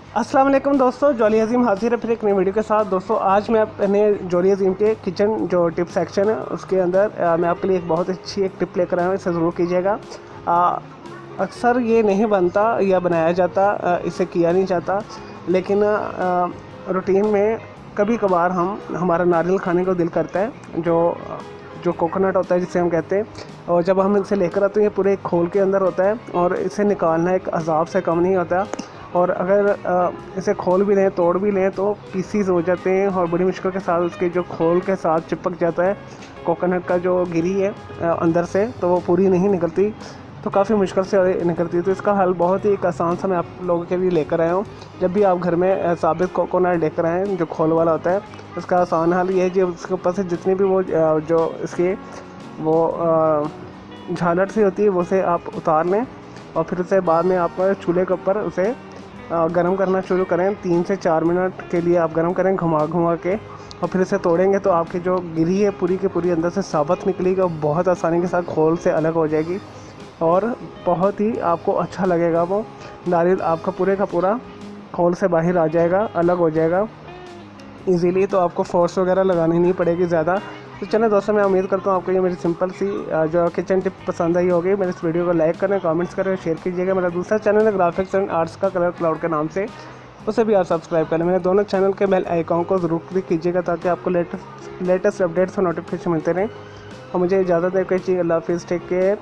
अस्सलाम वालेकुम दोस्तों, जॉली अज़ीम हाजिर है फिर एक नई वीडियो के साथ। दोस्तों आज मैं अपने जॉली अज़ीम के किचन जो टिप सेक्शन है उसके अंदर मैं आपके लिए एक बहुत अच्छी एक टिप लेकर आया हूँ। इसे ज़रूर कीजिएगा। अक्सर ये नहीं बनता या बनाया जाता, इसे किया नहीं जाता, लेकिन रूटीन में कभी कभार हमारा नारियल खाने को दिल करता है। जो कोकोनट होता है जिसे हम कहते हैं, और जब हम इसे लेकर आते हैं ये पूरे खोल के अंदर होता है और इसे निकालना एक अजाब से कम नहीं होता। और अगर इसे खोल भी लें, तोड़ भी लें तो पीसीज हो जाते हैं और बड़ी मुश्किल के साथ उसके जो खोल के साथ चिपक जाता है कोकोनट का जो गिरी है अंदर से, तो वो पूरी नहीं निकलती, तो काफ़ी मुश्किल से निकलती है। तो इसका हल बहुत ही एक आसान सा मैं आप लोगों के लिए लेकर आया हूँ। जब भी आप घर में साबित कोकोनट लेकर आएँ जो खोल वाला होता है, उसका आसान हल ये है कि उसके ऊपर से जितनी भी वो जो इसके वो झालर सी होती है वो से आप उतार लें, और फिर उसे बाद में आप चूल्हे के ऊपर उसे गरम करना शुरू करें। 3 से 4 मिनट के लिए आप गरम करें घुमा घुमा के, और फिर इसे तोड़ेंगे तो आपकी जो गिरी है पूरी की पूरी अंदर से साबुत निकलेगी और बहुत आसानी के साथ खोल से अलग हो जाएगी और बहुत ही आपको अच्छा लगेगा। वो नारियल आपका पूरे का पूरा खोल से बाहर आ जाएगा, अलग हो जाएगा इजीली, तो आपको फोर्स वगैरह लगानी नहीं पड़ेगी ज़्यादा। तो चलिए दोस्तों, मैं उम्मीद करता हूँ आपको ये मेरी सिंपल सी जो किचन टिप पसंद आई होगी। मेरे इस वीडियो को लाइक करें, कमेंट्स करें, शेयर कीजिएगा। मेरा दूसरा चैनल है ग्राफिक्स एंड आर्ट्स का कलर क्लाउड के नाम से, उसे भी आप सब्सक्राइब करें। मेरे दोनों चैनल के बेल आइकॉन को ज़रूर क्लिक कीजिएगा ताकि आपको लेटेस्ट अपडेट्स और नोटिफिकेशन मिलते रहें। और मुझे इजाज़त है, कोई चीज़। अल्लाह हाफिज़, टेक केयर।